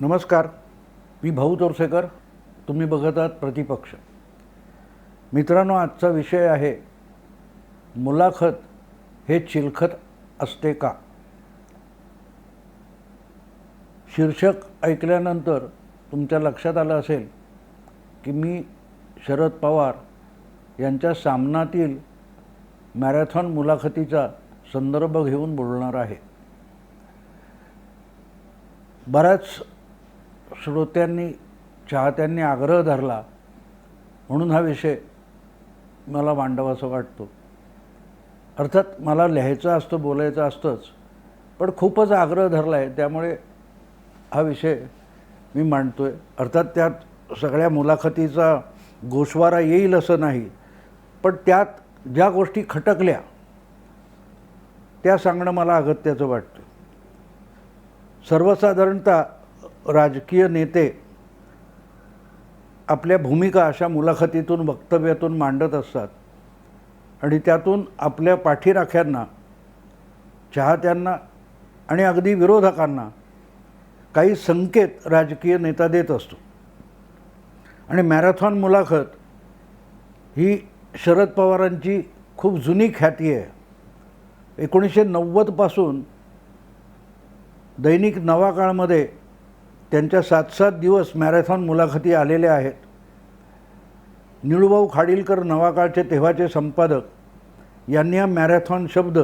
नमस्कार, मी भाऊ तोरसेकर. तुम्ही बघत आहात प्रतिपक्ष. मित्रांनो, आजचा विषय आहे मुलाखत हे चिलखत असते का. शीर्षक ऐकल्यानंतर तुमच्या लक्षात आलं असेल की मी शरद पवार यांच्या सामनातील मॅरेथॉन मुलाखतीचा संदर्भ घेऊन बोलणार आहे. बऱ्याच श्रोत्यांनी, चाहत्यांनी आग्रह धरला म्हणून हा विषय मला मांडावासा वाटतो. अर्थात मला लिहायचं असतं, बोलायचं असतंच, पण खूपच आग्रह धरला आहे, त्यामुळे हा विषय मी मांडतो आहे. अर्थात त्यात सगळ्या मुलाखतीचा गोषवारा येईल असं नाही, पण त्यात ज्या गोष्टी खटकल्या त्या सांगणं मला अगत्याचं वाटतं. सर्वसाधारणतः राजकीय नेते आपल्या भूमिका अशा मुलाखतीतून, वक्तव्यातून मांडत असतात आणि त्यातून आपल्या पाठीराख्यांना, चाहत्यांना आणि अगदी विरोधकांना काही संकेत राजकीय नेता देत असतो. आणि मॅरेथॉन मुलाखत ही शरद पवारांची खूप जुनी ख्याती आहे. 1990 पासून दैनिक नवाकाळमध्ये त्यांच्या 7-7 दिवस मॅरेथॉन मुलाखती आलेल्या आहेत. निळूभाऊ खाडीलकर, नवाकाळचे तेव्हाचे संपादक, यांनी हा मॅरेथॉन शब्द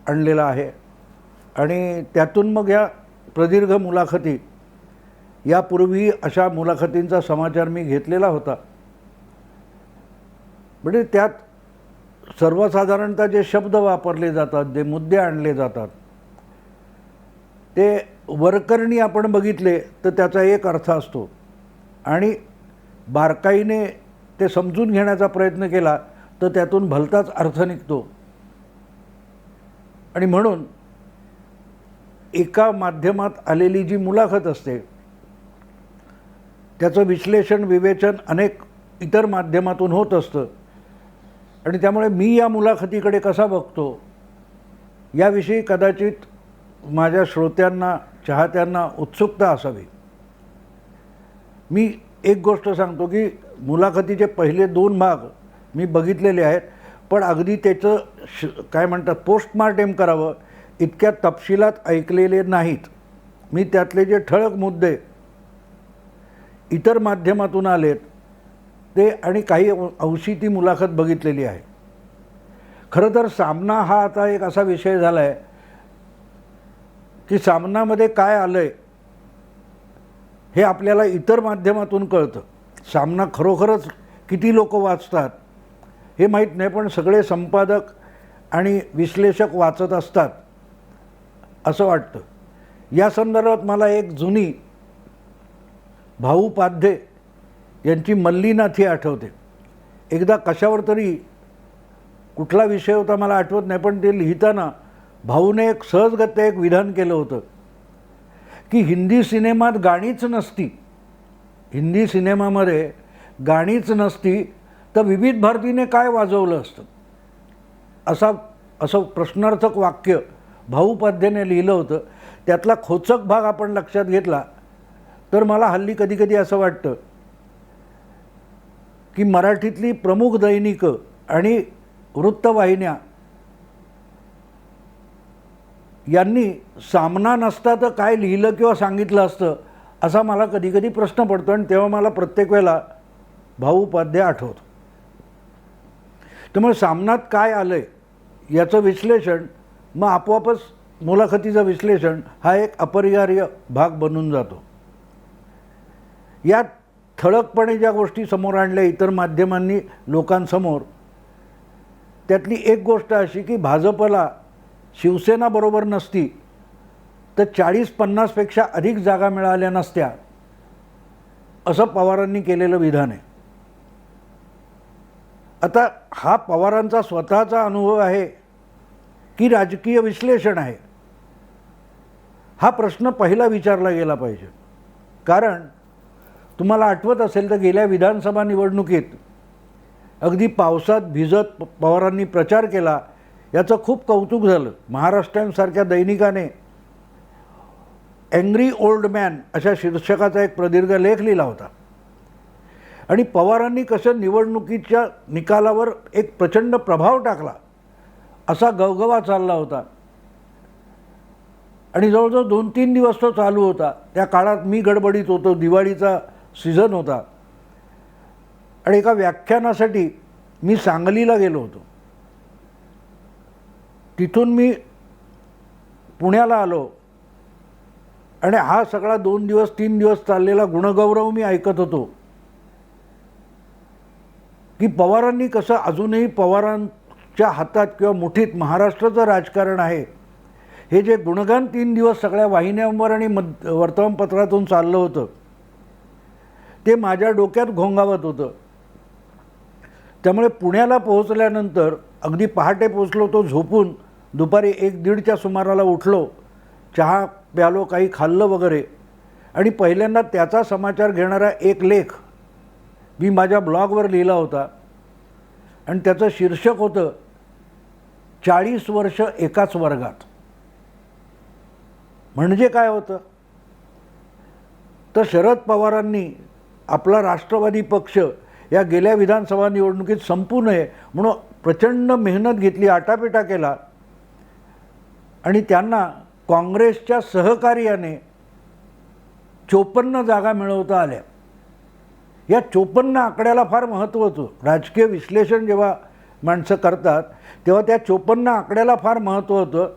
आणलेला आहे आणि त्यातून मग या प्रदीर्घ मुलाखती, यापूर्वी अशा मुलाखतींचा समाचार मी घेतलेला होता. म्हणजे त्यात सर्वसाधारणतः जे शब्द वापरले जातात, जे मुद्दे आणले जातात, ते वरकरणी आपण बघितले तर त्याचा एक अर्थ असतो आणि बारकाईने ते समजून घेण्याचा प्रयत्न केला तर त्यातून भलताच अर्थ निघतो. आणि म्हणून एका माध्यमात आलेली जी मुलाखत असते त्याचं विश्लेषण, विवेचन अनेक इतर माध्यमातून होत असतं आणि त्यामुळे मी या मुलाखतीकडे कसा बघतो याविषयी कदाचित माझ्या श्रोत्यांना, चाहत्यांना उत्सुकता असावी. मी एक गोष्ट सांगतो की मुलाखतीचे पहिले 2 भाग मी बघितलेले आहेत, पण अगदी त्याचं काय म्हणतात, पोस्टमार्टेम करावं इतक्या तपशिलात ऐकलेले नाहीत. मी त्यातले जे ठळक मुद्दे इतर माध्यमातून आलेत ते आणि काही अंशी ती मुलाखत बघितलेली आहे. खरं तर सामना हा आता एक असा विषय झाला आहे की सामनामध्ये काय आलं आहे हे आपल्याला इतर माध्यमातून कळतं. सामना खरोखरच किती लोक वाचतात हे माहीत नाही, पण सगळे संपादक आणि विश्लेषक वाचत असतात असं वाटतं. या संदर्भात मला एक जुनी भाऊ पाध्ये यांची मल्लीनाथी आठवते. एकदा कशावर तरी, कुठला विषय होता मला आठवत नाही, पण ते लिहिताना भाऊने एक सहजगत्या एक विधान केलं होतं की हिंदी सिनेमात गाणीच नसती, हिंदी सिनेमामध्ये गाणीच नसती तर विविध भारतीने काय वाजवलं असतं. असं प्रश्नार्थक वाक्य भाऊ पाध्येने लिहिलं होतं. त्यातला खोचक भाग आपण लक्षात घेतला तर मला हल्ली कधी असं वाटतं की मराठीतली प्रमुख दैनिकं आणि वृत्तवाहिन्या यांनी सामना नसता तर काय लिहिलं किंवा सांगितलं असतं असा मला कधी प्रश्न पडतो. आणि तेव्हा मला प्रत्येक वेळेला भाऊ पाध्ये आठवतो. त्यामुळे सामनात काय आलं आहे याचं विश्लेषण मग आपोआपच मुलाखतीचं विश्लेषण हा एक अपरिहार्य भाग बनून जातो. यात ठळकपणे ज्या गोष्टी समोर आणल्या इतर माध्यमांनी लोकांसमोर, त्यातली एक गोष्ट अशी की भाजपला शिवसेना बरोबर नसती तर 40-50 पेक्षा अधिक जागा मिळाल्या नसत्या असं पवारांनी केलेलं विधान आहे. आता हा पवारांचा स्वतःचा अनुभव आहे की राजकीय विश्लेषण आहे, हा प्रश्न पहिला विचारला गेला पाहिजे. कारण तुम्हाला आठवत असेल तर गेल्या विधानसभा निवडणुकीत अगदी पावसात भिजत पवारांनी प्रचार केला, याचं खूप कौतुक झालं. महाराष्ट्र टाइम्स सारख्या दैनिकाने अँग्री ओल्ड मॅन अशा शीर्षकाचा एक प्रदीर्घ लेख लिहिला होता आणि पवारांनी कसं निवडणुकीच्या निकालावर एक प्रचंड प्रभाव टाकला असा गवगवा चालला होता आणि जवळजवळ 2-3 दिवस तो चालू होता. त्या काळात मी गडबडीत होतो, दिवाळीचा सीझन होता आणि एका व्याख्यानासाठी मी सांगलीला गेलो होतो. तिथून मी पुण्याला आलो आणि हा सगळा 2 दिवस 3 दिवस चाललेला गुणगौरव मी ऐकत होतो की पवारांनी कसं अजूनही पवारांच्या हातात किंवा मुठीत महाराष्ट्राचं राजकारण आहे हे जे गुणगान 3 दिवस सगळ्या वाहिन्यांवर आणि वर्तमानपत्रातून चाललं होतं ते माझ्या डोक्यात घोंगावत होतं. त्यामुळे पुण्याला पोहोचल्यानंतर अगदी पहाटे पोचलो, तो झोपून दुपारी 1-1:30च्या सुमाराला उठलो, चहा प्यालो, काही खाल्लं वगैरे आणि पहिल्यांदा त्याचा समाचार घेणारा एक लेख मी माझ्या ब्लॉगवर लिहिला होता आणि त्याचं शीर्षक होतं 40 वर्ष एकाच वर्गात. म्हणजे काय होतं तर शरद पवारांनी आपला राष्ट्रवादी पक्ष या गेल्या विधानसभा निवडणुकीत संपू नये म्हणून प्रचंड मेहनत घेतली, आटापिटा केला आणि त्यांना काँग्रेसच्या सहकार्याने 54 जागा मिळवता आल्या. या 54 आकड्याला फार महत्त्व होतं. राजकीय विश्लेषण जेव्हा माणसं करतात तेव्हा त्या 54 आकड्याला फार महत्त्व होतं,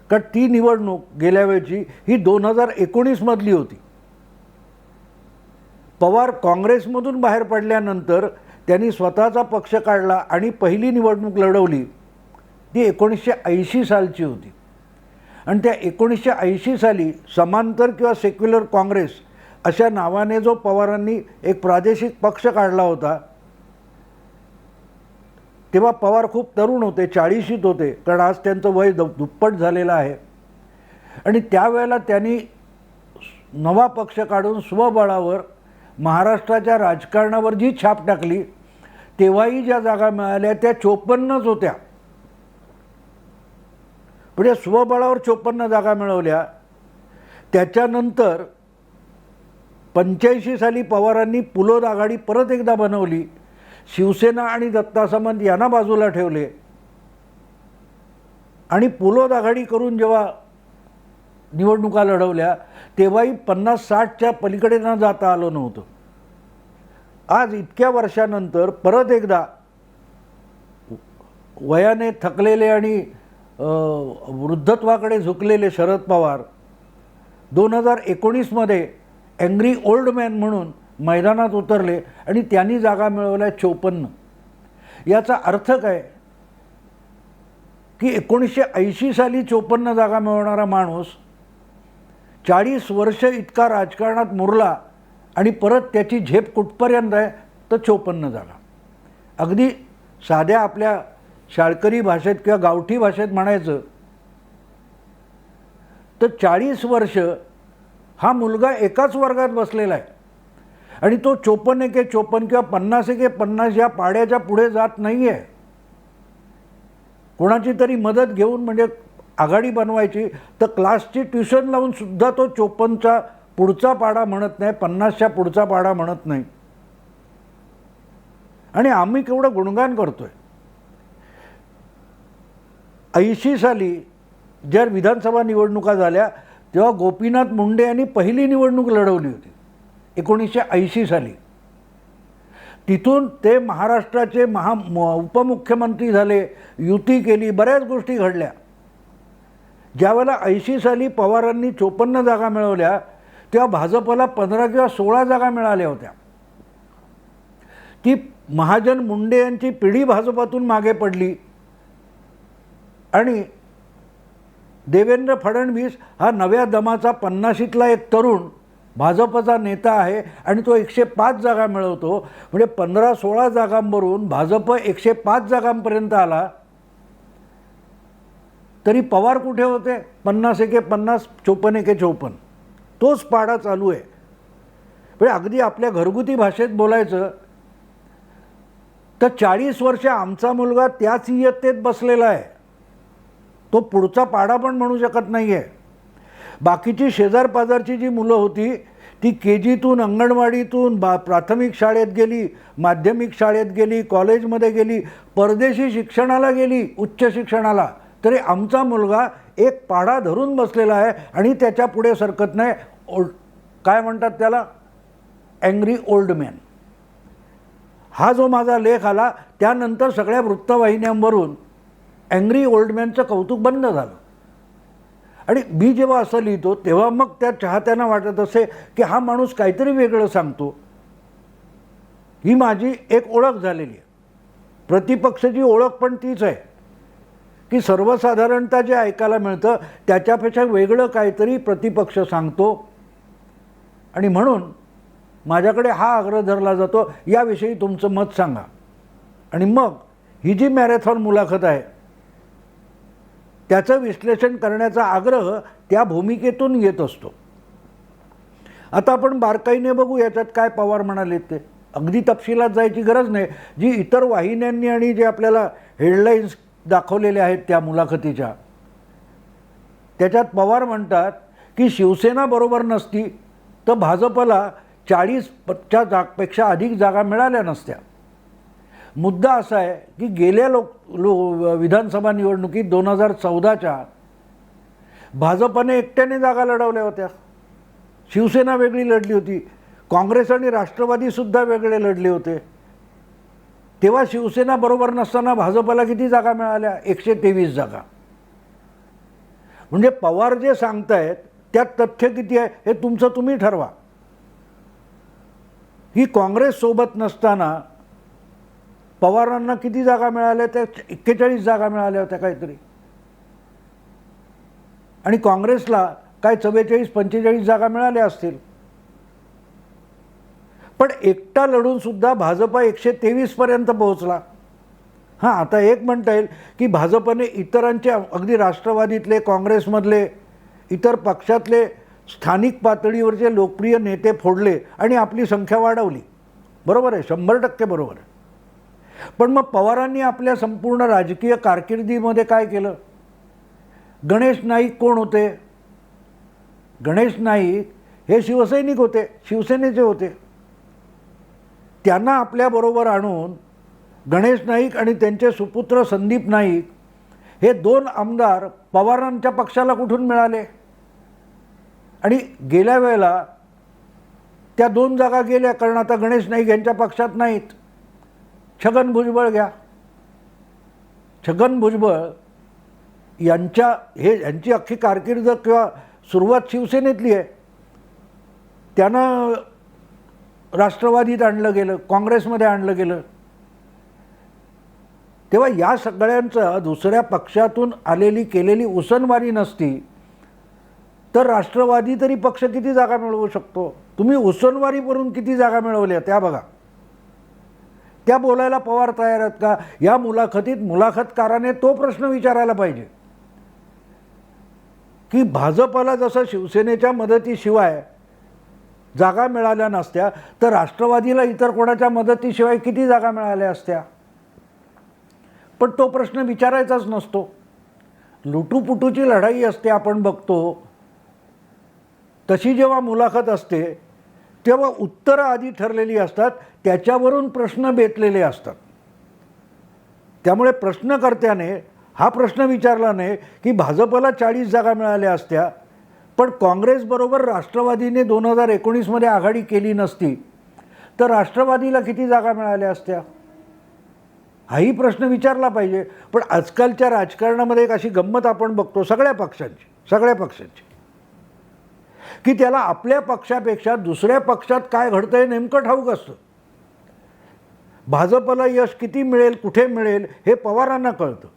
कारण ती निवडणूक गेल्या वेळची ही 2019 मधली होती. पवार काँग्रेसमधून बाहेर पडल्यानंतर त्यांनी स्वतःचा पक्ष काढला आणि पहिली निवडणूक लढवली ती 1980 सालची होती आणि त्या 1980 साली समांतर किंवा सेक्युलर काँग्रेस अशा नावाने जो पवारांनी एक प्रादेशिक पक्ष काढला होता तेव्हा पवार खूप तरुण होते, 40शीत होते, कारण आज त्यांचं वय दुप्पट झालेलं आहे आणि त्यावेळेला त्यांनी नवा पक्ष काढून स्वबळावर महाराष्ट्राच्या राजकारणावर जी छाप टाकली तेव्हाही ज्या जागा मिळाल्या त्या 54च होत्या. पुढे स्वबळावर 54 जागा मिळवल्या. त्याच्यानंतर 85 साली पवारांनी पुलोद आघाडी परत एकदा बनवली, शिवसेना आणि दत्ता सामंत यांना बाजूला ठेवले आणि पुलोद आघाडी करून जेव्हा निवडणुका लढवल्या तेव्हाही 50-60च्या पलीकडे न जाता आलं नव्हतं. आज इतक्या वर्षानंतर परत एकदा वयाने थकलेले आणि वृद्धत्वाकडे झुकलेले शरद पवार 2019 मध्ये अँग्री ओल्ड मॅन म्हणून मैदानात उतरले आणि त्यांनी जागा मिळवल्या 54. याचा अर्थ काय की 1980 साली 54 जागा मिळवणारा माणूस 40 वर्ष इतका राजकारणात मुरला आणि परत त्याची झेप कुठपर्यंत आहे तर 54 जागा. अगदी साध्या आपल्या शाळकरी भाषेत किंवा गावठी भाषेत म्हणायचं तर 40 वर्ष हा मुलगा एकाच वर्गात बसलेला आहे आणि तो 54-54 किंवा 50-50 या पाड्याच्या पुढे जात नाही आहे. कोणाची तरी मदत घेऊन म्हणजे आघाडी बनवायची तर क्लासची ट्युशन लावून सुद्धा तो 54चा पुढचा पाडा म्हणत नाही, 50च्या पुढचा पाडा म्हणत नाही. आणि आम्ही केवढं गुणगान करतोय. 80 साली ज्या विधानसभा निवडणुका झाल्या तेव्हा गोपीनाथ मुंडे यांनी पहिली निवडणूक लढवली होती 1980 साली. तिथून ते महाराष्ट्राचे उपमुख्यमंत्री झाले, युती केली, बऱ्याच गोष्टी घडल्या. ज्यावेळेला 80 साली पवारांनी 54 जागा मिळवल्या तेव्हा भाजपला 15 किंवा 16 जागा मिळाल्या होत्या. ती महाजन मुंडे यांची पिढी भाजपातून मागे पडली आणि देवेंद्र फडणवीस हा नव्या दमाचा 50शीतला एक तरुण भाजपचा नेता आहे आणि तो 105 जागा मिळवतो. म्हणजे 15-16 जागांवरून भाजप 105 जागांपर्यंत आला. तरी पवार कुठे होते? 50-50, 54-54. तोच पाडा चालू आहे. म्हणजे अगदी आपल्या घरगुती भाषेत बोलायचं तर 40 वर्ष आमचा मुलगा त्याच इयत्तेत बसलेला आहे. तो पुढचा पाडा पण म्हणू शकत नाही आहे. बाकीची शेजारपाजारची जी मुलं होती ती KGतून, अंगणवाडीतून, प्राथमिक शाळेत गेली, माध्यमिक शाळेत गेली, कॉलेजमध्ये गेली, परदेशी शिक्षणाला गेली, उच्च शिक्षणाला, तरी आमचा मुलगा एक पाढा धरून बसलेला आहे आणि त्याच्या पुढे सरकत नाही. काय म्हणतात त्याला, अँग्री ओल्ड मॅन. हा जो माझा लेख आला त्यानंतर सगळ्या वृत्तवाहिन्यांवरून अँग्री ओल्ड मॅनचं कौतुक बंद झालं. आणि मी जेव्हा असं लिहितो तेव्हा मग त्या चाहत्यांना वाटत असे की हा माणूस काहीतरी वेगळं सांगतो. ही माझी एक ओळख झालेली आहे. प्रतिपक्षाची ओळख पण तीच आहे की सर्वसाधारणतः जे ऐकायला मिळतं त्याच्यापेक्षा वेगळं काहीतरी प्रतिपक्ष सांगतो. आणि म्हणून माझ्याकडे हा आग्रह धरला जातो, याविषयी तुमचं मत सांगा. आणि मग ही जी मॅरेथॉन मुलाखत आहे त्याचं विश्लेषण करण्याचा आग्रह त्या भूमिकेतून येत असतो. आता आपण बारकाईने बघू याच्यात काय पवार म्हणाले ते. अगदी तपशिलात जायची गरज नाही. जी इतर वाहिन्यांनी आणि जे आपल्याला हेडलाईन्स दाखवलेल्या आहेत त्या मुलाखतीच्या, त्याच्यात पवार म्हणतात की शिवसेना बरोबर नसती तर भाजपला 40च्या जागपेक्षा अधिक जागा मिळाल्या नसत्या. मुद्दा असा आहे की गेल्या विधानसभा निवडणुकीत 2014च्या भाजपने एकट्याने जागा लढवल्या होत्या. शिवसेना वेगळी लढली होती, काँग्रेस आणि राष्ट्रवादीसुद्धा वेगळे लढले होते. तेव्हा शिवसेना बरोबर नसताना भाजपला किती जागा मिळाल्या, 123 जागा. म्हणजे पवार जे सांगतायत त्यात तथ्य किती आहे हे तुमचं तुम्ही ठरवा. ही काँग्रेस सोबत नसताना पवारांना किती जागा मिळाल्या, त्या 41 जागा मिळाल्या होत्या काहीतरी. आणि काँग्रेसला काय 44-45 जागा मिळाल्या असतील. पण एकटा लढून सुद्धा भाजप 123 पर्यंत पोहोचला. हां, आता एक म्हणता येईल की भाजपने इतरांचे, अगदी राष्ट्रवादीतले, काँग्रेसमधले, इतर पक्षातले स्थानिक पातळीवरचे लोकप्रिय नेते फोडले आणि आपली संख्या वाढवली. बरोबर आहे, 100% बरोबर आहे. पण मग पवारांनी आपल्या संपूर्ण राजकीय कारकिर्दीमध्ये काय केलं? गणेश नाईक कोण होते? गणेश नाईक हे शिवसैनिक होते, शिवसेनेचे होते. त्यांना आपल्याबरोबर आणून गणेश नाईक आणि त्यांचे सुपुत्र संदीप नाईक हे 2 आमदार पवारांच्या पक्षाला कुठून मिळाले? आणि गेल्या वेळेला त्या 2 जागा गेल्या कारण आता गणेश नाईक यांच्या पक्षात नाहीत. छगन भुजबळ घ्या. छगन भुजबळ यांची अख्खी कारकीर्द किंवा सुरुवात शिवसेनेतली आहे. त्यांना राष्ट्रवादीत आणलं गेलं, काँग्रेसमध्ये आणलं गेलं. तेव्हा या सगळ्यांचं दुसऱ्या पक्षातून आलेली केलेली उसनवारी नसती तर राष्ट्रवादी तरी पक्ष किती जागा मिळवू शकतो? तुम्ही उसनवारीवरून किती जागा मिळवल्या त्या बघा. त्या बोलायला पवार तयार आहेत का? या मुलाखतीत मुलाखतकाराने तो प्रश्न विचारायला पाहिजे की भाजपला जसं शिवसेनेच्या मदतीशिवाय जागा मिळाल्या नसत्या तर राष्ट्रवादीला इतर कोणाच्या मदतीशिवाय किती जागा मिळाल्या असत्या? पण तो प्रश्न विचारायचाच नसतो. लुटूपुटूची लढाई असते, आपण बघतो तशी. जेव्हा मुलाखत असते तेव्हा उत्तरं आधी ठरलेली असतात, त्याच्यावरून प्रश्न बेतलेले असतात. त्यामुळे प्रश्नकर्त्याने हा प्रश्न विचारला नाही की भाजपला 40 जागा मिळाल्या असत्या पण काँग्रेसबरोबर राष्ट्रवादीने 2019मध्ये आघाडी केली नसती तर राष्ट्रवादीला किती जागा मिळाल्या असत्या? हाही प्रश्न विचारला पाहिजे. पण आजकालच्या राजकारणामध्ये एक अशी गंमत आपण बघतो सगळ्या पक्षांची की त्याला आपल्या पक्षापेक्षा दुसऱ्या पक्षात काय घडतंय नेमकं ठाऊक असतं. भाजपला यश किती मिळेल, कुठे मिळेल हे पवारांना कळतं.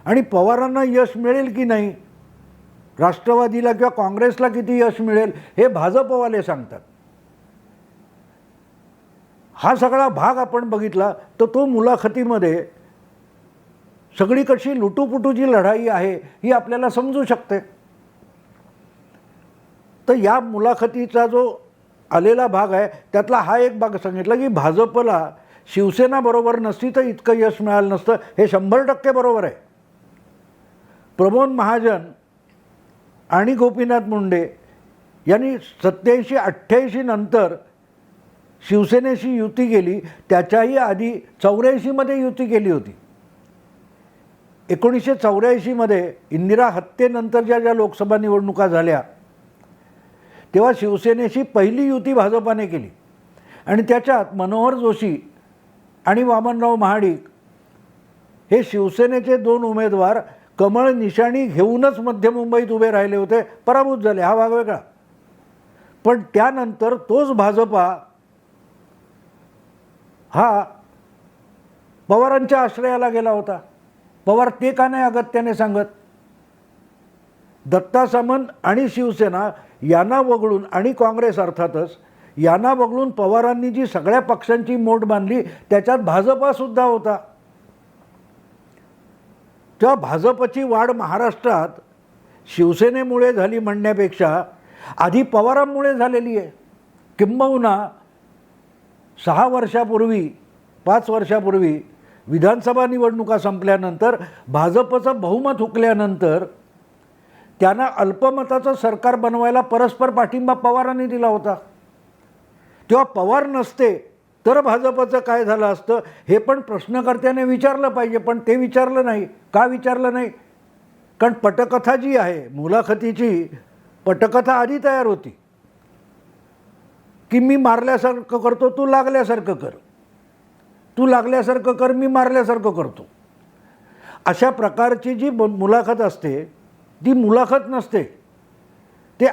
आणि पवारांना यश मिळेल की नाही, राष्ट्रवादीला किंवा काँग्रेसला किती यश मिळेल हे भाजपवाले सांगतात. हा सगळा भाग आपण बघितला तर तो मुलाखतीमध्ये सगळी कशी लुटूपुटूची लढाई आहे ही आपल्याला समजू शकते. तर या मुलाखतीचा जो आलेला भाग आहे त्यातला हा एक भाग सांगितला की भाजपला शिवसेना बरोबर नसती तर इतकं यश मिळालं नसतं. हे 100% बरोबर आहे. प्रमोद महाजन आणि गोपीनाथ मुंडे यांनी 87-88 नंतर शिवसेनेशी युती केली. त्याच्याही आधी 84मध्ये युती केली होती. 1984मध्ये इंदिरा हत्येनंतर ज्या लोकसभा निवडणुका झाल्या तेव्हा शिवसेनेशी पहिली युती भाजपाने केली आणि त्याच्यात मनोहर जोशी आणि वामनराव महाडिक हे शिवसेनेचे 2 उमेदवार कमळ निशाणी घेऊनच मध्य मुंबईत उभे राहिले होते, पराभूत झाले. हा भाग वेगळा. पण त्यानंतर तोच भाजपा हा पवारांच्या आश्रयाला गेला होता. पवार ते का नाही अगत्याने सांगत? दत्ता सामंत आणि शिवसेना यांना वगळून आणि काँग्रेस अर्थातच यांना वगळून पवारांनी जी सगळ्या पक्षांची मोठ बांधली त्याच्यात भाजपासुद्धा होता. तेव्हा भाजपची वाढ महाराष्ट्रात शिवसेनेमुळे झाली म्हणण्यापेक्षा आधी पवारांमुळे झालेली आहे. किंबहुना 6 वर्षापूर्वी 5 वर्षापूर्वी विधानसभा निवडणुका संपल्यानंतर भाजपचं बहुमत हुकल्यानंतर त्यांना अल्पमताचं सरकार बनवायला परस्पर पाठिंबा पवारांनी दिला होता. तेव्हा पवार नसते तर भाजपचं काय झालं असतं हे पण प्रश्नकर्त्याने विचारलं पाहिजे. पण ते विचारलं नाही. का विचारलं नाही? कारण पटकथा जी आहे, मुलाखतीची पटकथा आधी तयार होती की मी मारल्यासारखं करतो, तू लागल्यासारखं कर, तू लागल्यासारखं कर, मी मारल्यासारखं करतो. अशा प्रकारची जी मुलाखत असते ती मुलाखत नसते. ते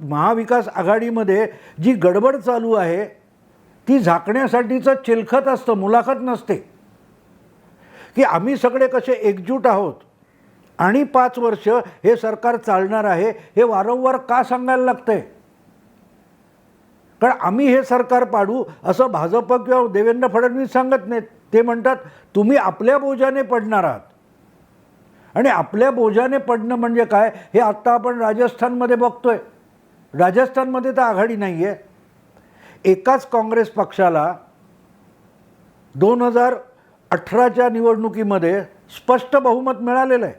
महाविकास आघाडीमध्ये जी गडबड चालू आहे ती झाकण्यासाठीचं चिलखत असतं, मुलाखत नसते. की आम्ही सगळे कसे एकजूट आहोत आणि 5 वर्ष हे सरकार चालणार आहे हे वारंवार का सांगायला लागतंय? कारण आम्ही हे सरकार पाडू असं भाजप किंवा देवेंद्र फडणवीस सांगत नाहीत. ते म्हणतात तुम्ही आपल्या बोजाने पडणार आहात. आणि आपल्या बोजाने पडणं म्हणजे काय हे आत्ता आपण राजस्थानमध्ये बघतोय. राजस्थानमध्ये तर आघाडी नाही आहे. एकाच काँग्रेस पक्षाला 2018च्या निवडणुकीमध्ये स्पष्ट बहुमत मिळालेलं आहे.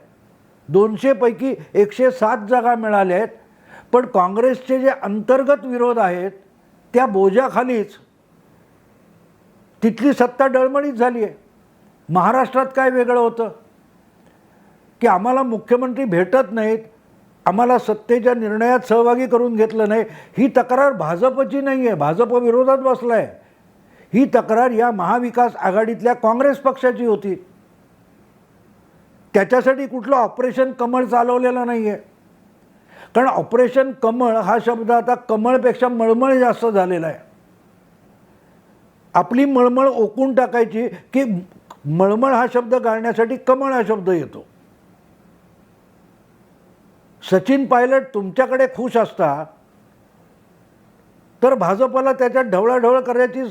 200 पैकी 107 जागा मिळाल्या आहेत. पण काँग्रेसचे जे अंतर्गत विरोध आहेत त्या बोजाखालीच तिथली सत्ता डळमळीत झाली आहे. महाराष्ट्रात काय वेगळं होतं की आम्हाला मुख्यमंत्री भेटत नाहीत, आम्हाला सत्तेच्या निर्णयात सहभागी करून घेतलं नाही. ही तक्रार भाजपची नाही आहे, भाजप विरोधात बसला आहे. ही तक्रार या महाविकास आघाडीतल्या काँग्रेस पक्षाची होती. त्याच्यासाठी कुठलं ऑपरेशन कमळ चालवलेलं नाही आहे. कारण ऑपरेशन कमळ हा शब्द आता कमळपेक्षा मळमळ जास्त झालेला आहे. आपली मळमळ ओकून टाकायची की मळमळ हा शब्द गाळण्यासाठी कमळ हा शब्द येतो. सचिन पायलट तुमच्याकडे खुश असता तर भाजपला त्याच्यात ढवळाढवळ करायची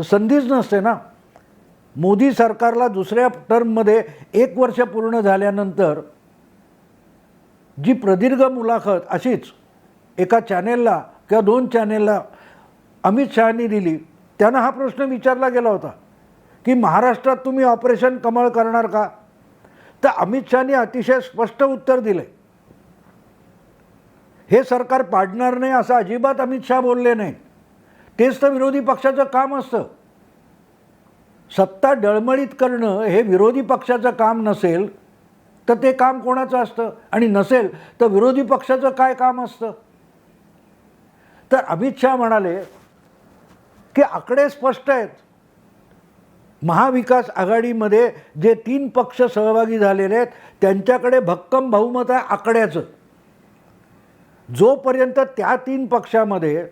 संधीच नसते ना. मोदी सरकारला दुसऱ्या टर्ममध्ये 1 वर्ष पूर्ण झाल्यानंतर जी प्रदीर्घ मुलाखत अशीच एका चॅनेलला किंवा 2 चॅनेलला अमित शहानी दिली, त्यांना हा प्रश्न विचारला गेला होता की महाराष्ट्रात तुम्ही ऑपरेशन कमळ करणार का? तर अमित शहानी अतिशय स्पष्ट उत्तर दिले, हे सरकार पाडणार नाही असं अजिबात अमित शहा बोलले नाही. तेच तर विरोधी पक्षाचं काम असतं. सत्ता डळमळीत करणं हे विरोधी पक्षाचं काम नसेल तर ते काम कोणाचं असतं? आणि नसेल तर विरोधी पक्षाचं काय काम असतं? तर अमित शहा म्हणाले की आकडे स्पष्ट आहेत. महाविकास आघाडीमध्ये जे 3 पक्ष सहभागी झालेले आहेत त्यांच्याकडे भक्कम बहुमत आहे आकड्याचं. जोपर्यंत त्या 3 पक्षामध्ये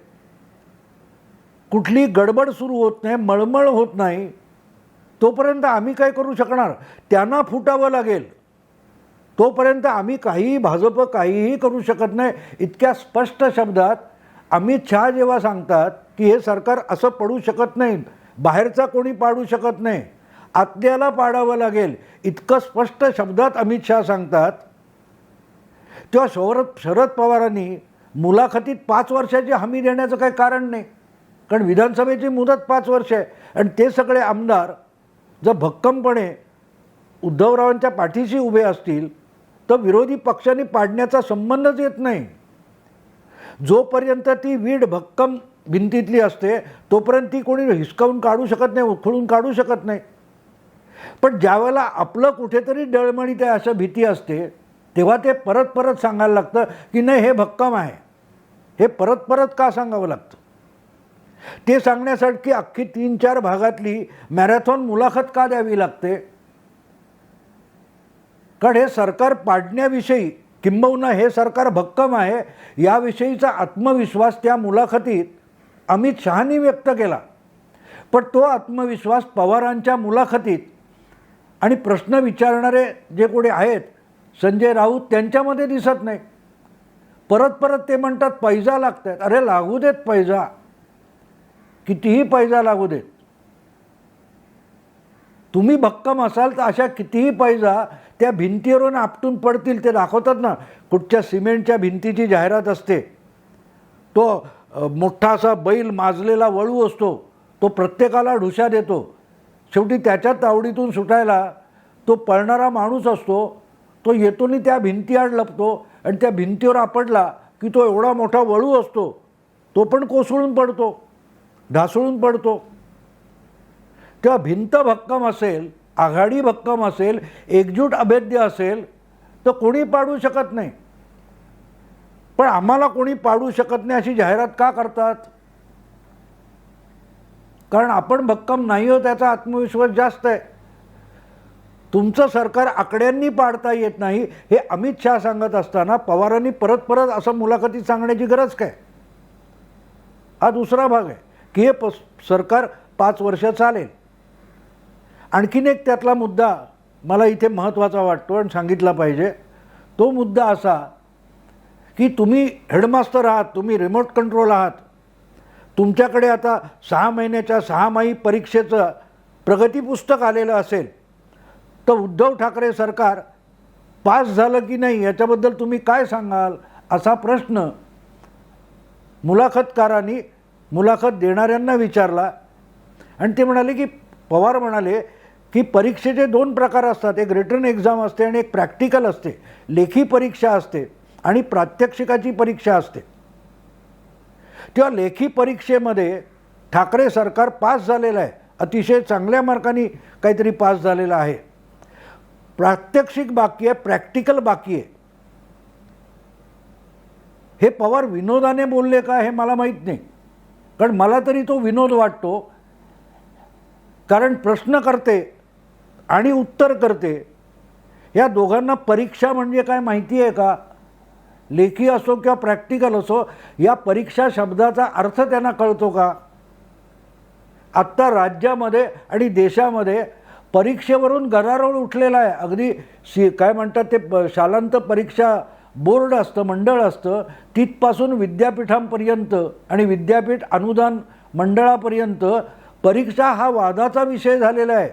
कुठली गडबड सुरू होत नाही, मळमळ होत नाही, तोपर्यंत आम्ही काय करू शकणार? त्यांना फुटावं लागेल. तोपर्यंत आम्ही भाजप काहीही करू शकत नाही. इतक्या स्पष्ट शब्दात अमित शहा जेव्हा सांगतात की हे सरकार असं पडू शकत नाही, बाहेरचा कोणी पाडू शकत नाही, आतल्याला पाडावं लागेल, इतकं स्पष्ट शब्दात अमित शहा सांगतात, तेव्हा शरद पवारांनी मुलाखतीत 5 वर्षाची हमी देण्याचं काही कारण नाही. कारण विधानसभेची मुदत 5 वर्ष आहे आणि ते सगळे आमदार जर भक्कमपणे उद्धवरावांच्या पाठीशी उभे असतील तर विरोधी पक्षांनी पाडण्याचा संबंधच येत नाही. जोपर्यंत ती वीड भक्कम भिंतीतली असते तोपर्यंत ती कोणी हिसकावून काढू शकत नाही, उखळून काढू शकत नाही. पण ज्यावेळेला आपलं कुठेतरी डळमळीत आहे असं भीती असते तेव्हा ते परत परत सांगायला लागतं की नाही हे भक्कम आहे. हे परत परत का सांगावं लागतं? ते सांगण्यासाठी अख्खी 3-4 भागातली मॅरेथॉन मुलाखत का द्यावी लागते? कारण हे सरकार पाडण्याविषयी किंबहुना हे सरकार भक्कम आहे याविषयीचा आत्मविश्वास त्या मुलाखतीत अमित शहानी व्यक्त केला. पण तो आत्मविश्वास पवारांच्या मुलाखतीत आणि प्रश्न विचारणारे जे कोणी आहेत संजय राऊत त्यांच्यामध्ये दिसत नाही. परत परत ते म्हणतात पैजा लागतात. अरे लागू देत पैजा, कितीही पैजा लागू देत. तुम्ही भक्कम असाल तर अशा कितीही पैजा त्या भिंतीवरून आपटून पडतील. ते दाखवतात ना, कुठच्या सिमेंटच्या भिंतीची जाहिरात असते, तो मोठा असा बैल माजलेला वळू असतो, तो प्रत्येकाला ढुशा देतो. शेवटी त्याच्या तावडीतून सुटायला तो पळणारा माणूस असतो, तो येतो आणि त्या भिंतीआड लपतो आणि त्या भिंतीवर आपटला की तो एवढा मोठा वळू असतो, तो पण कोसळून पडतो, ढासळून पडतो. तेव्हा भिंत भक्कम असेल, आघाडी भक्कम असेल, एकजूट अभेद्य असेल तर कोणी पाडू शकत नाही. पण आम्हाला कोणी पाडू शकत नाही अशी जाहिरात का करतात? कारण आपण भक्कम नाही आहोत त्याचा आत्मविश्वास जास्त आहे. तुमचं सरकार आकड्यांनी पाडता येत नाही हे अमित शहा सांगत असताना पवारांनी परत परत असं मुलाखतीत सांगण्याची गरज काय? हा दुसरा भाग आहे की हे सरकार 5 वर्ष चालेल. आणखीन एक त्यातला मुद्दा मला इथे महत्त्वाचा वाटतो आणि सांगितला पाहिजे. तो मुद्दा असा की तुम्ही हेडमास्टर आहात, तुम्ही रिमोट कंट्रोल आहात. तुमच्याकडे आता 6 महिन्याच्या 6माही परीक्षेचं प्रगती पुस्तक आलेलं असेल तर उद्धव ठाकरे सरकार पास झालं की नाही याच्याबद्दल तुम्ही काय सांगाल असा प्रश्न मुलाखतकारांनी मुलाखत देणाऱ्यांना विचारला. आणि ते म्हणाले की पवार म्हणाले की परीक्षेचे 2 प्रकार असतात, एक रिटन एक्झाम असते आणि एक प्रॅक्टिकल असते. लेखी परीक्षा असते आणि प्रात्यक्षिकाची परीक्षा असते. तेव्हा लेखी परीक्षेमध्ये ठाकरे सरकार पास झालेलं आहे, अतिशय चांगल्या मार्कांनी काहीतरी पास झालेलं आहे. प्रात्यक्षिक बाकी आहे, प्रॅक्टिकल बाकी आहे. हे पवार विनोदाने बोलले का हे मला माहीत नाही, कारण मला तरी तो विनोद वाटतो. कारण प्रश्न करते आणि उत्तर करते या दोघांना परीक्षा म्हणजे काय माहिती आहे का? लेखी असो किंवा प्रॅक्टिकल असो, या परीक्षा शब्दाचा अर्थ त्यांना कळतो का? आत्ता राज्यामध्ये आणि देशामध्ये परीक्षेवरून गदारोळ उठलेला आहे. अगदी काय म्हणतात ते शालांत परीक्षा बोर्ड असतं, मंडळ असतं, तिथपासून विद्यापीठांपर्यंत आणि विद्यापीठ अनुदान मंडळापर्यंत परीक्षा हा वादाचा विषय झालेला आहे.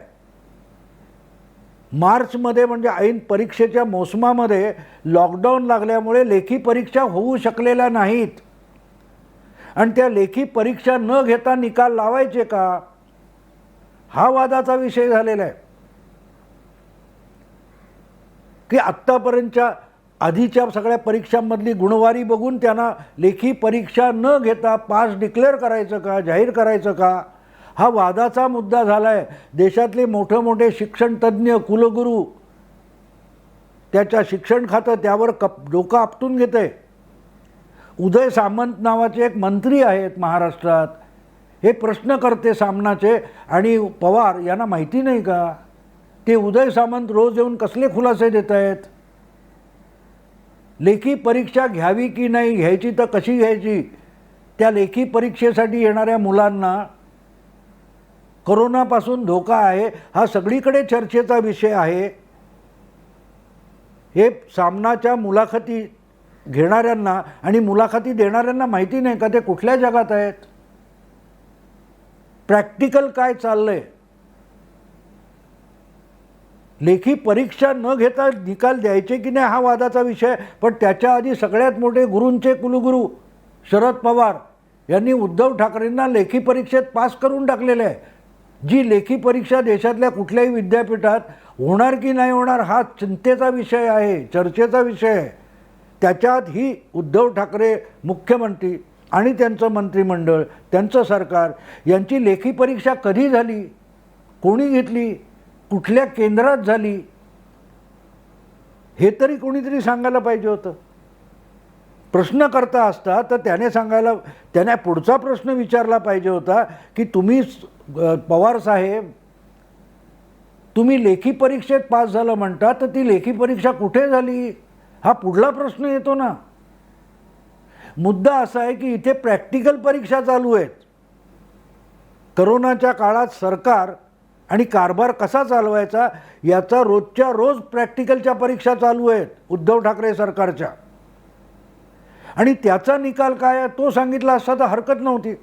मार्चमध्ये म्हणजे ऐन परीक्षेच्या मोसमामध्ये लॉकडाऊन लागल्यामुळे लेखी परीक्षा होऊ शकलेल्या नाहीत. आणि त्या लेखी परीक्षा न घेता निकाल लावायचे का हा वादाचा विषय झालेला आहे. की आत्तापर्यंतच्या आधीच्या सगळ्या परीक्षांमधली गुणवारी बघून त्यांना लेखी परीक्षा न घेता पास डिक्लेअर करायचं का, जाहीर करायचं का, हा वादाचा मुद्दा झाला आहे. देशातले मोठे शिक्षणतज्ज्ञ, कुलगुरू, त्याच्या शिक्षण खातं त्यावर डोकं आपटून घेतं आहे. उदय सामंत नावाचे एक मंत्री आहेत महाराष्ट्रात, हे प्रश्न करते सामनाचे आणि पवार यांना माहिती नाही का? ते उदय सामंत रोज येऊन कसले खुलासे देत आहेत? लेखी परीक्षा घ्यावी की नाही, घ्यायची तर कशी घ्यायची? त्या लेखी परीक्षेसाठी येणाऱ्या मुलांना कोरोनापासून धोका आहे हा सगळीकडे चर्चेचा विषय आहे. हे सामनाच्या मुलाखती घेणाऱ्यांना आणि मुलाखती देणाऱ्यांना माहिती नाही का ते कुठल्या जगात आहेत? प्रॅक्टिकल काय चाललंय? लेखी परीक्षा न घेता निकाल द्यायचे की नाही हा वादाचा विषय. पण त्याच्या आधी सगळ्यात मोठे गुरूंचे कुलगुरू शरद पवार यांनी उद्धव ठाकरेंना लेखी परीक्षेत पास करून टाकलेले आहे. जी लेखी परीक्षा देशातल्या कुठल्याही विद्यापीठात होणार की नाही होणार हा चिंतेचा विषय आहे, चर्चेचा विषय आहे. त्याच्यात ही उद्धव ठाकरे मुख्यमंत्री आणि त्यांचं मंत्रिमंडळ, त्यांचं सरकार यांची लेखी परीक्षा कधी झाली, कोणी घेतली, कुठल्या केंद्रात झाली, हे तरी कोणीतरी सांगायला पाहिजे होतं. प्रश्नकर्ता असता तर त्याने पुढचा प्रश्न विचारला पाहिजे होता की तुम्ही पवार साहेब तुम्ही लेखी परीक्षेत पास झालं म्हणता, तर ती लेखी परीक्षा कुठे झाली, हा पुढला प्रश्न येतो ना. मुद्दा असा आहे की इथे प्रॅक्टिकल परीक्षा चालू आहेत. करोनाच्या काळात सरकार आणि कारभार कसा चालवायचा याचा रोजच्या रोज प्रॅक्टिकलच्या परीक्षा चालू आहेत उद्धव ठाकरे सरकारच्या. आणि त्याचा निकाल काय आहे तो सांगितला असता तर हरकत नव्हती,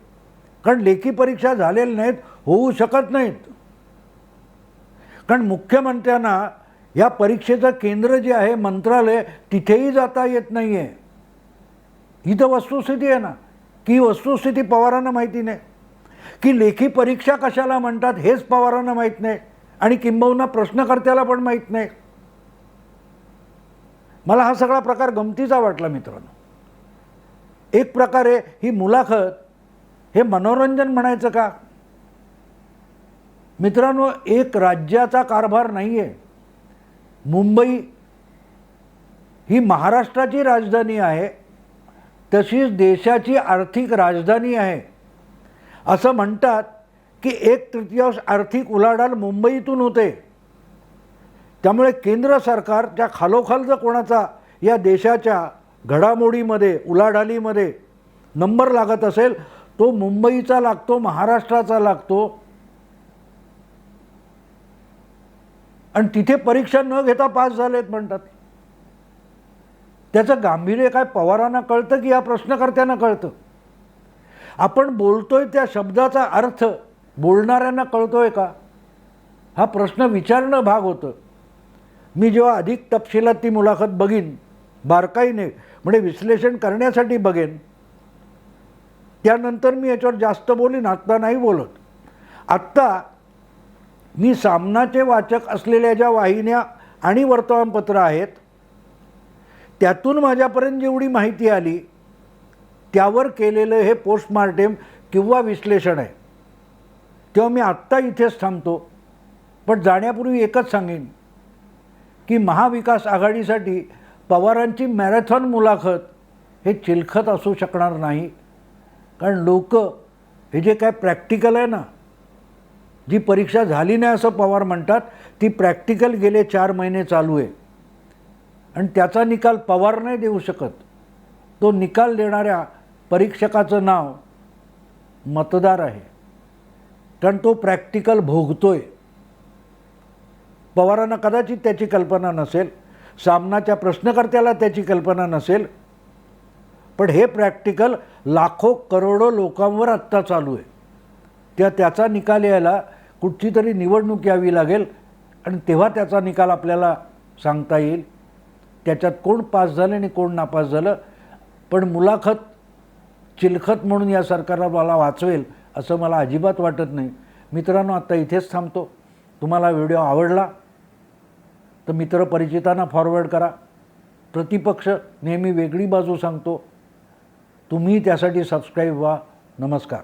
कारण लेखी परीक्षा झालेल्या नाहीत, होऊ शकत नाहीत. कारण मुख्यमंत्र्यांना या परीक्षेचं केंद्र जे आहे मंत्रालय तिथेही जाता येत नाही आहे. ही तर वस्तुस्थिती आहे ना, की वस्तुस्थिती पवारांना माहिती नाही, की लेखी परीक्षा कशाला म्हणतात हेच पवारांना माहीत नाही आणि किंबहुना प्रश्नकर्त्याला पण माहीत नाही. मला हा सगळा प्रकार गमतीचा वाटला मित्रांनो. एक प्रकारे ही मुलाखत हे मनोरंजन म्हणायचं का मित्रांनो. एक राज्याचा कारभार नाही आहे. मुंबई ही महाराष्ट्राची राजधानी आहे, तशीच देशाची आर्थिक राजधानी आहे. असं म्हणतात की 1/3 आर्थिक उलाढाल मुंबईतून होते. त्यामुळे केंद्र सरकारच्या खालोखाल जर कोणाचा या देशाच्या घडामोडीमध्ये उलाढालीमध्ये नंबर लागत असेल तो मुंबईचा लागतो, महाराष्ट्राचा लागतो. आणि तिथे परीक्षा न घेता पास झालेत म्हणतात. त्याचं गांभीर्य काय पवारांना कळतं की या प्रश्नकर्त्यांना कळतं? आपण बोलतोय त्या शब्दाचा अर्थ बोलणाऱ्यांना कळतोय का, हा प्रश्न विचारणं भाग होतं. मी जेव्हा अधिक तपशिलात ती मुलाखत बघीन बारकाईने, म्हणजे विश्लेषण करण्यासाठी बघेन, त्यानंतर मी याच्यावर जास्त बोलीन. आत्ता नाही बोलत. आत्ता मी सामनाचे वाचक असलेल्या ज्या वाहिन्या आणि वर्तमानपत्र आहेत त्यातून माझ्यापर्यंत जेवढी माहिती आली त्यावर केलेलं हे पोस्टमार्टेम किंवा विश्लेषण आहे. तेव्हा मी आत्ता इथेच थांबतो. पण जाण्यापूर्वी एकच सांगेन की महाविकास आघाडीसाठी पवारांची मॅरेथॉन मुलाखत हे चिलखत असू शकणार नाही. कारण लोक हे जे काय प्रॅक्टिकल आहे ना, जी परीक्षा झाली नाही असं पवार म्हणतात, ती प्रॅक्टिकल गेले 4 महिने चालू आहे. आणि त्याचा निकाल पवार नाही देऊ शकत. तो निकाल देणाऱ्या परीक्षकाचं नाव मतदार आहे. कारण तो प्रॅक्टिकल भोगतोय. पवारांना कदाचित त्याची कल्पना नसेल, सामनाच्या प्रश्नकर्त्याला त्याची कल्पना नसेल, पण हे प्रॅक्टिकल लाखो करोडो लोकांवर आत्ता चालू आहे. त्याचा निकाल यायला कुठची तरी निवडणूक यावी लागेल आणि तेव्हा त्याचा निकाल आपल्याला सांगता येईल. त्याच्यात कोण पास झालं आणि कोण नापास झालं. पण मुलाखत चिलखत म्हणून या सरकारला मला वाचवेल असं मला अजिबात वाटत नाही. मित्रांनो, आता इथेच थांबतो. तुम्हाला व्हिडिओ आवडला तर मित्रपरिचितांना फॉरवर्ड करा. प्रतिपक्ष नेहमी वेगळी बाजू सांगतो, तुम्ही त्यासाठी सबस्क्राईब व्हा. नमस्कार.